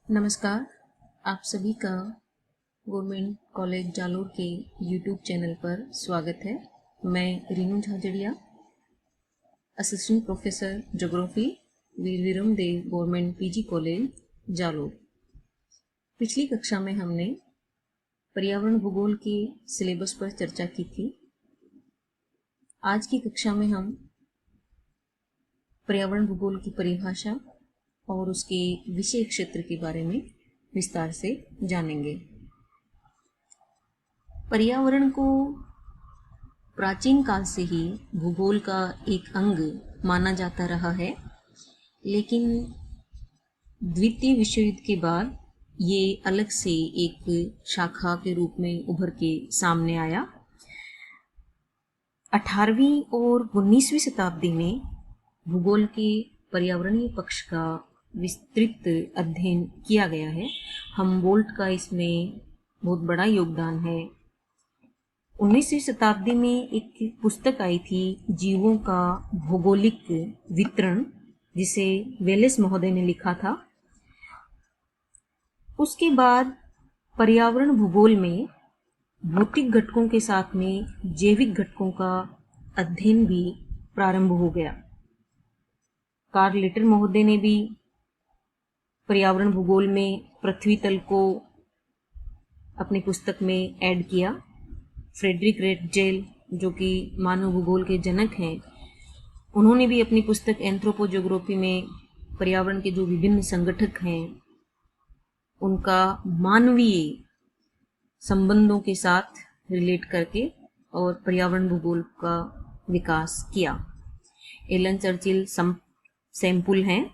नमस्कार। आप सभी का गवर्नमेंट कॉलेज जालोर के यूट्यूब चैनल पर स्वागत है। मैं रीनू झाजड़िया, असिस्टेंट प्रोफेसर ज्योग्राफी, वीर विक्रम देव गवर्नमेंट पीजी कॉलेज जालोर। पिछली कक्षा में हमने पर्यावरण भूगोल के सिलेबस पर चर्चा की थी। आज की कक्षा में हम पर्यावरण भूगोल की परिभाषा और उसके विषय क्षेत्र के बारे में विस्तार से जानेंगे। पर्यावरण को प्राचीन काल से ही भूगोल का एक अंग माना जाता रहा है, लेकिन द्वितीय विश्व युद्ध के बाद ये अलग से एक शाखा के रूप में उभर के सामने आया। 18वीं और 19वीं शताब्दी में भूगोल के पर्यावरणीय पक्ष का विस्तृत अध्ययन किया गया है। हमबोल्ट का इसमें बहुत बड़ा योगदान है। 19वीं शताब्दी में एक पुस्तक आई थी, जीवों का भौगोलिक वितरण, जिसे वेलेस महोदय ने लिखा था। उसके बाद पर्यावरण भूगोल में भौतिक घटकों के साथ में जैविक घटकों का अध्ययन भी प्रारंभ हो गया। कार्ल लेटर महोदय ने भी पर्यावरण भूगोल में पृथ्वी तल को अपनी पुस्तक में ऐड किया। फ्रेडरिक रेटजेल, जो कि मानव भूगोल के जनक हैं, उन्होंने भी अपनी पुस्तक एंथ्रोपोज्योग्राफी में पर्यावरण के जो विभिन्न संगठक हैं उनका मानवीय संबंधों के साथ रिलेट करके और पर्यावरण भूगोल का विकास किया। एलन चर्चिल सैम्पुल हैं,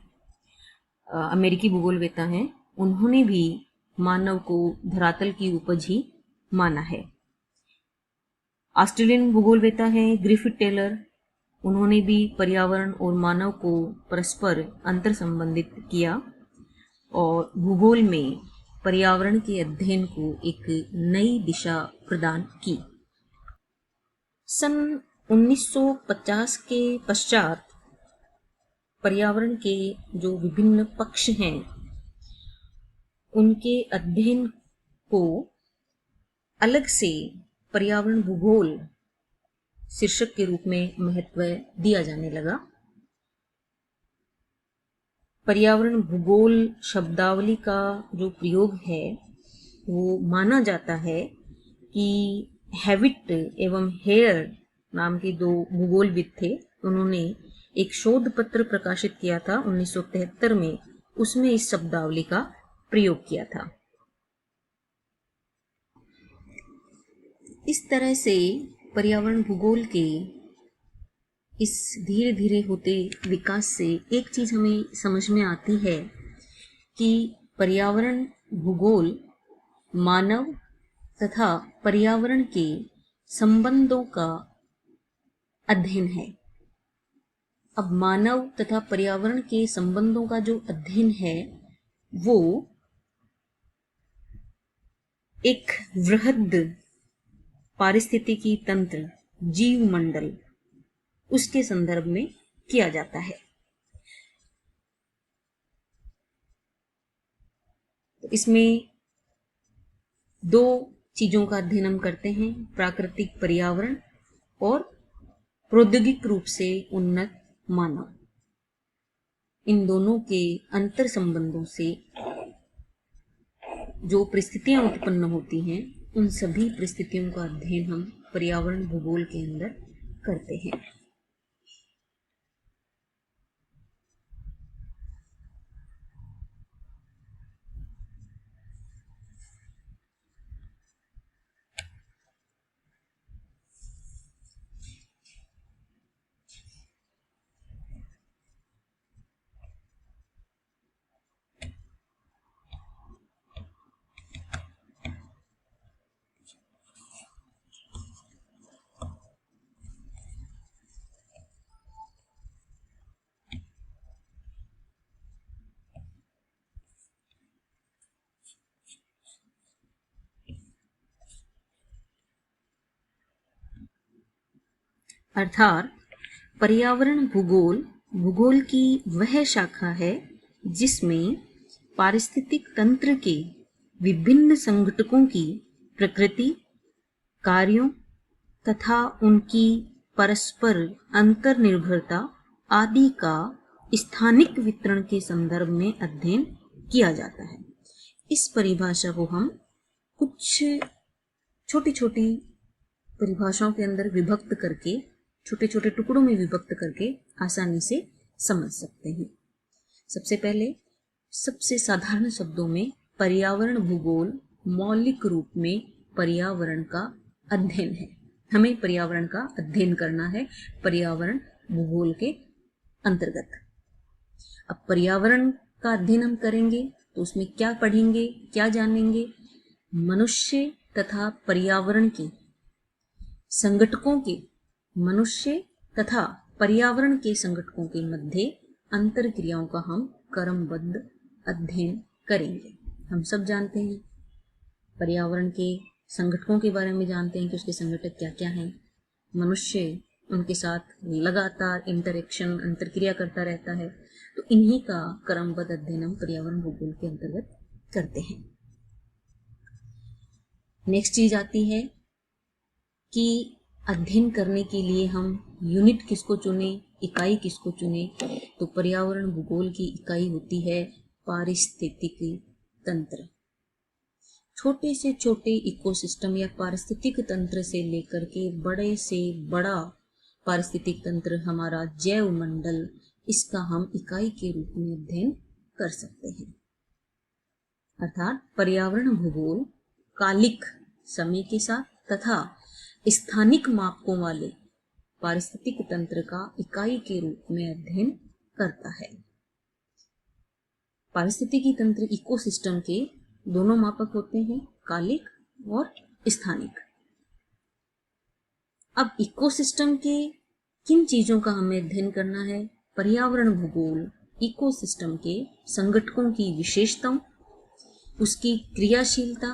अमेरिकी भूगोलवेत्ता हैं, उन्होंने भी मानव को धरातल की उपज ही माना है। ऑस्ट्रेलियन भूगोलवेत्ता हैं ग्रिफिथ टेलर, उन्होंने भी पर्यावरण और मानव को परस्पर अंतर संबंधित किया और भूगोल में पर्यावरण के अध्ययन को एक नई दिशा प्रदान की। सन 1950 के पश्चात पर्यावरण के जो विभिन्न पक्ष हैं उनके अध्ययन को अलग से पर्यावरण भूगोल शीर्षक के रूप में महत्व दिया जाने लगा। पर्यावरण भूगोल शब्दावली का जो प्रयोग है वो माना जाता है कि हैविट एवं हेयर नाम के दो भूगोलविद थे, उन्होंने एक शोध पत्र प्रकाशित किया था 1973 में, उसमें इस शब्दावली का प्रयोग किया था। इस तरह से पर्यावरण भूगोल के इस धीरे धीरे होते विकास से एक चीज हमें समझ में आती है कि पर्यावरण भूगोल मानव तथा पर्यावरण के संबंधों का अध्ययन है। अब मानव तथा पर्यावरण के संबंधों का जो अध्ययन है वो एक वृहद पारिस्थितिकी तंत्र, जीव मंडल, उसके संदर्भ में किया जाता है। तो इसमें दो चीजों का अध्ययन हम करते हैं, प्राकृतिक पर्यावरण और प्रौद्योगिक रूप से उन्नत मानव। इन दोनों के अंतर संबंधों से जो परिस्थितियां उत्पन्न होती हैं, उन सभी परिस्थितियों का अध्ययन हम पर्यावरण भूगोल के अंदर करते हैं। अर्थात पर्यावरण भूगोल भूगोल की वह शाखा है जिसमें पारिस्थितिक तंत्र के विभिन्न संघटकों की प्रकृति, कार्यों तथा उनकी परस्पर अंतर्निर्भरता आदि का स्थानिक वितरण के संदर्भ में अध्ययन किया जाता है। इस परिभाषा को हम कुछ छोटी छोटी परिभाषाओं के अंदर विभक्त करके, छोटे छोटे टुकड़ों में विभक्त करके आसानी से समझ सकते हैं। सबसे पहले सबसे साधारण शब्दों में पर्यावरण भूगोल मौलिक रूप में पर्यावरण का अध्ययन है। हमें पर्यावरण का अध्ययन करना है पर्यावरण भूगोल के अंतर्गत। अब पर्यावरण का अध्ययन हम करेंगे तो उसमें क्या पढ़ेंगे, क्या जानेंगे? मनुष्य तथा पर्यावरण के संगठकों के, मनुष्य तथा पर्यावरण के संगठकों के मध्य अंतर क्रियाओं का हम क्रमबद्ध अध्ययन करेंगे। हम सब जानते हैं पर्यावरण के संगठकों के बारे में, जानते हैं कि उसके संगठक क्या क्या हैं। मनुष्य उनके साथ लगातार इंटरेक्शन, अंतरक्रिया करता रहता है, तो इन्हीं का क्रमबद्ध अध्ययन हम पर्यावरण भूगोल के अंतर्गत करते हैं। नेक्स्ट चीज आती है कि अध्ययन करने के लिए हम यूनिट किसको चुने, इकाई किसको चुने? तो पर्यावरण भूगोल की इकाई होती है पारिस्थितिकी तंत्र। छोटे से छोटे इकोसिस्टम या पारिस्थितिक तंत्र से लेकर के बड़े से बड़ा पारिस्थितिक तंत्र हमारा जैव मंडल, इसका हम इकाई के रूप में अध्ययन कर सकते हैं। अर्थात पर्यावरण भूगोल कालिक समय के साथ तथा स्थानिक मापकों वाले पारिस्थितिक तंत्र का इकाई के रूप में अध्ययन करता है। पारिस्थितिकी तंत्र इकोसिस्टम के दोनों मापक होते हैं, कालिक और स्थानिक। अब इकोसिस्टम के किन चीजों का हमें अध्ययन करना है? पर्यावरण भूगोल इकोसिस्टम के संगठकों की विशेषताओं, उसकी क्रियाशीलता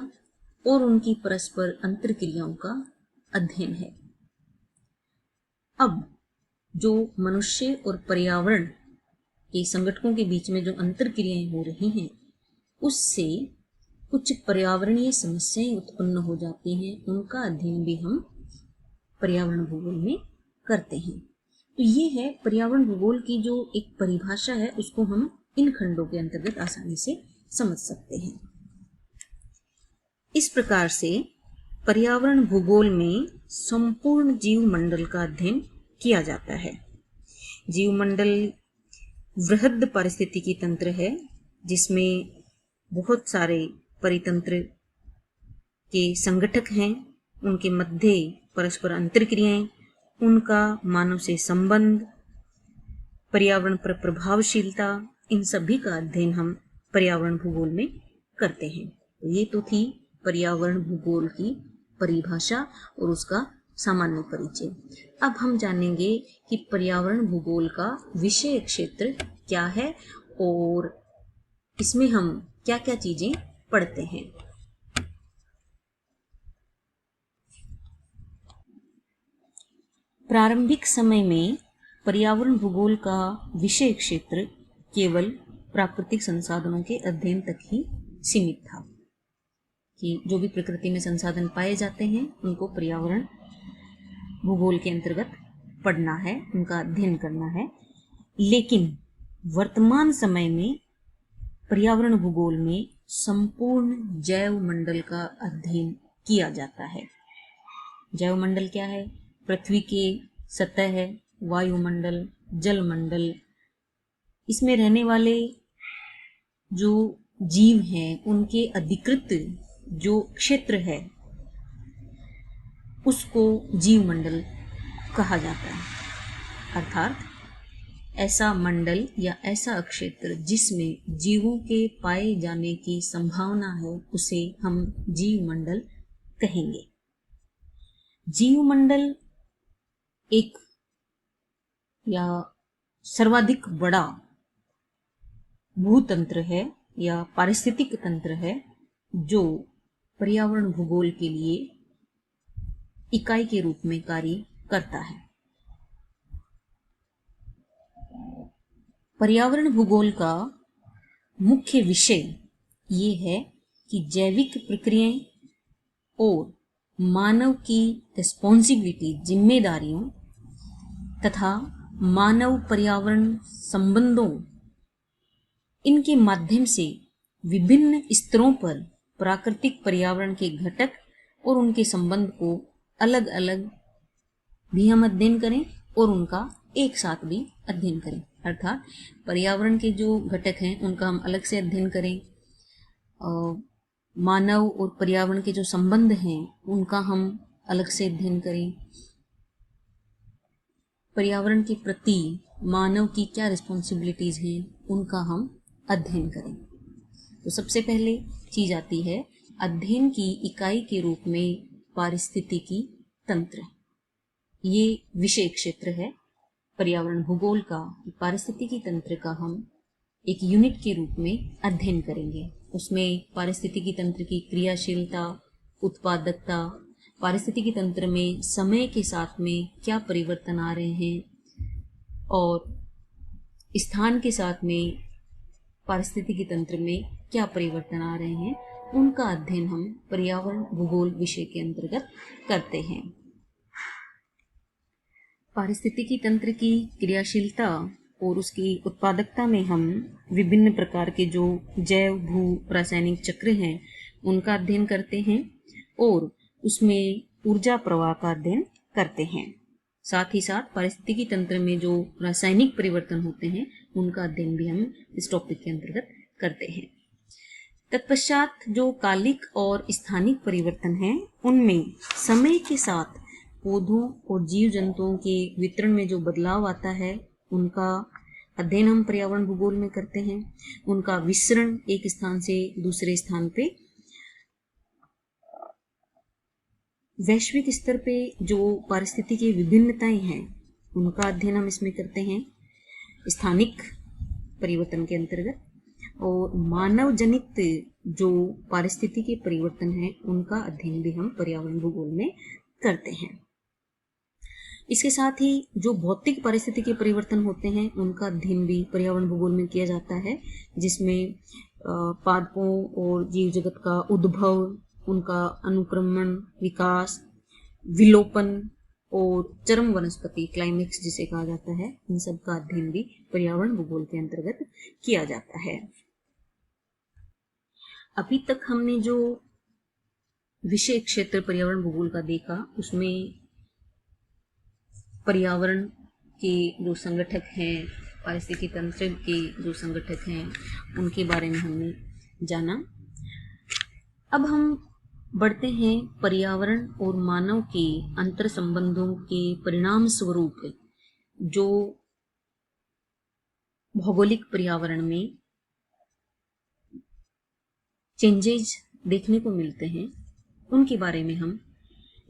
और उनकी परस्पर अंतरक्रियाओं का अध्ययन है। अब जो मनुष्य और पर्यावरण के संगठकों के बीच में जो अंतरक्रियाएं हो रही हैं, उससे कुछ पर्यावरणीय समस्याएं उत्पन्न हो जाती हैं, उनका अध्ययन भी हम पर्यावरण भूगोल में करते हैं। तो ये है पर्यावरण भूगोल की जो एक परिभाषा है, उसको हम इन खंडों के अंतर्गत आसानी से समझ सकते हैं। इस प्रकार से पर्यावरण भूगोल में संपूर्ण जीव मंडल का अध्ययन किया जाता है। जीव मंडल वृहद पारिस्थितिकी तंत्र है, जिसमें बहुत सारे परितंत्र के संगठक हैं, उनके मध्य परस्पर अंतरक्रियाएं, उनका मानव से संबंध, पर्यावरण पर प्रभावशीलता, इन सभी का अध्ययन हम पर्यावरण भूगोल में करते हैं। तो ये तो थी पर्यावरण भूगोल की परिभाषा और उसका सामान्य परिचय। अब हम जानेंगे कि पर्यावरण भूगोल का विषय क्षेत्र क्या है और इसमें हम क्या क्या चीजें पढ़ते हैं। प्रारंभिक समय में पर्यावरण भूगोल का विषय क्षेत्र केवल प्राकृतिक संसाधनों के अध्ययन तक ही सीमित था, कि जो भी प्रकृति में संसाधन पाए जाते हैं उनको पर्यावरण भूगोल के अंतर्गत पढ़ना है, उनका अध्ययन करना है। लेकिन वर्तमान समय में पर्यावरण भूगोल में संपूर्ण जैव मंडल का अध्ययन किया जाता है। जैव मंडल क्या है? पृथ्वी के सतह है, वायुमंडल, जलमंडल, इसमें रहने वाले जो जीव हैं उनके अधिकृत जो क्षेत्र है उसको जीव मंडल कहा जाता है। अर्थात ऐसा मंडल या ऐसा क्षेत्र जिसमें जीवों के पाए जाने की संभावना है, उसे हम जीव मंडल कहेंगे। जीव मंडल एक या सर्वाधिक बड़ा भूतंत्र है या पारिस्थितिक तंत्र है, जो पर्यावरण भूगोल के लिए इकाई के रूप में कार्य करता है। पर्यावरण भूगोल का मुख्य विषय ये है कि जैविक प्रक्रियाएं और मानव की रिस्पॉन्सिबिलिटी, जिम्मेदारियों तथा मानव पर्यावरण संबंधों, इनके माध्यम से विभिन्न स्तरों पर प्राकृतिक पर्यावरण के घटक और उनके संबंध को अलग अलग भी हम अध्ययन करें और उनका एक साथ भी अध्ययन करें। अर्थात पर्यावरण के जो घटक हैं उनका हम अलग से अध्ययन करें, मानव और पर्यावरण के जो संबंध हैं उनका हम अलग से अध्ययन करें, पर्यावरण के प्रति मानव की क्या रिस्पॉन्सिबिलिटीज हैं उनका हम अध्ययन करें। तो सबसे पहले चीज आती है अध्ययन की इकाई के रूप में पारिस्थितिकी तंत्र। ये विषय क्षेत्र है पर्यावरण भूगोल का। पारिस्थितिकी तंत्र का हम एक यूनिट के रूप में अध्ययन करेंगे। उसमें पारिस्थितिकी तंत्र की क्रियाशीलता, उत्पादकता, पारिस्थितिकी तंत्र में समय के साथ में क्या परिवर्तन आ रहे हैं और स्थान के साथ में पारिस्थितिकी तंत्र में क्या परिवर्तन आ रहे हैं, उनका अध्ययन हम पर्यावरण भूगोल विषय के अंतर्गत करते हैं। पारिस्थितिकी तंत्र की क्रियाशीलता और उसकी उत्पादकता में हम विभिन्न प्रकार के जो जैव भू रासायनिक चक्र हैं उनका अध्ययन करते हैं और उसमें ऊर्जा प्रवाह का अध्ययन करते हैं। साथ ही साथ पारिस्थितिकी तंत्र में जो रासायनिक परिवर्तन होते हैं उनका अध्ययन भी हम इस टॉपिक के अंतर्गत करते हैं। तत्पश्चात जो कालिक और स्थानिक परिवर्तन हैं उनमें समय के साथ पौधों और जीव जंतुओं के वितरण में जो बदलाव आता है उनका अध्ययन हम पर्यावरण भूगोल में करते हैं। उनका विसरण एक स्थान से दूसरे स्थान पे, वैश्विक स्तर पे जो पारिस्थितिकी विभिन्नताएं हैं उनका अध्ययन हम इसमें करते हैं स्थानिक परिवर्तन के अंतर्गत। और मानव जनित जो पारिस्थितिकी परिवर्तन है उनका अध्ययन भी हम पर्यावरण भूगोल में करते हैं। इसके साथ ही जो भौतिक पारिस्थितिकी परिवर्तन होते हैं उनका अध्ययन भी पर्यावरण भूगोल में किया जाता है, जिसमें पादपों और जीव जगत का उद्भव, उनका अनुक्रमण, विकास, विलोपन और चरम वनस्पति, क्लाइमेक्स जिसे कहा जाता है, इन सब का अध्ययन भी पर्यावरण भूगोल के अंतर्गत किया जाता है। अभी तक हमने जो विषय क्षेत्र पर्यावरण भूगोल का देखा उसमें पर्यावरण के जो संगठक हैं, पारिस्थितिकी तंत्र के जो संगठक हैं उनके बारे में हमने जाना। अब हम बढ़ते हैं पर्यावरण और मानव के अंतर संबंधों के परिणाम स्वरूप जो भौगोलिक पर्यावरण में चेंजेज देखने को मिलते हैं उनके बारे में हम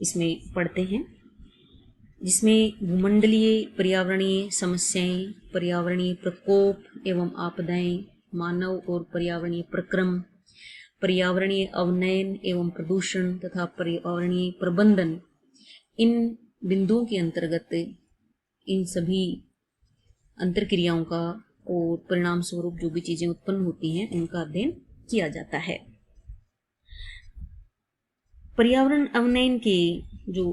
इसमें पढ़ते हैं, जिसमें भूमंडलीय पर्यावरणीय समस्याएं, पर्यावरणीय प्रकोप एवं आपदाएं, मानव और पर्यावरणीय प्रक्रम, पर्यावरणीय अवनयन एवं प्रदूषण तथा पर्यावरणीय प्रबंधन, इन बिंदुओं के अंतर्गत इन सभी अंतरक्रियाओं का और परिणाम स्वरूप जो भी चीजें उत्पन्न होती हैं उनका अध्ययन किया जाता है। पर्यावरण अवनयन के जो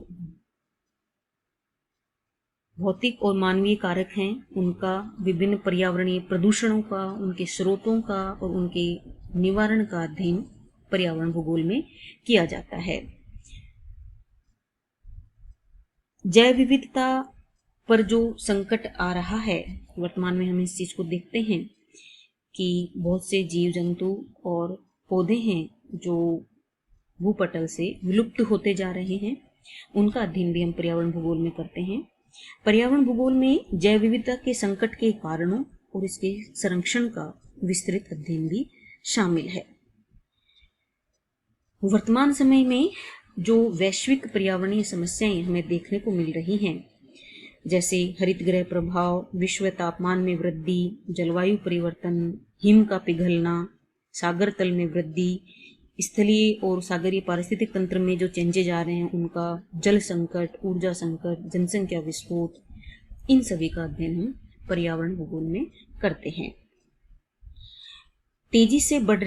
भौतिक और मानवीय कारक हैं उनका विभिन्न पर्यावरणीय प्रदूषणों का, उनके स्रोतों का और उनके निवारण का अध्ययन पर्यावरण भूगोल में किया जाता है। जैव विविधता पर जो संकट आ रहा है वर्तमान में हम इस चीज को देखते हैं कि बहुत से जीव जंतु और पौधे हैं जो भूपटल से विलुप्त होते जा रहे हैं, उनका अध्ययन भी हम पर्यावरण भूगोल में करते हैं। पर्यावरण भूगोल में जैव विविधता के संकट के कारणों और इसके संरक्षण का विस्तृत अध्ययन भी शामिल है। वर्तमान समय में जो वैश्विक पर्यावरणीय समस्याएं हमें देखने को मिल रही हैं, जैसे हरित गृह प्रभाव, विश्व तापमान में वृद्धि, जलवायु परिवर्तन, हिम का पिघलना, सागर तल में वृद्धि, स्थलीय और सागरीय पारिस्थितिक तंत्र में जो चेंजेज आ रहे हैं उनका, जल संकट, ऊर्जा संकट, जनसंख्या विस्फोट, इन सभी का अध्ययन हम पर्यावरण भूगोल में करते हैं। तेजी से बढ़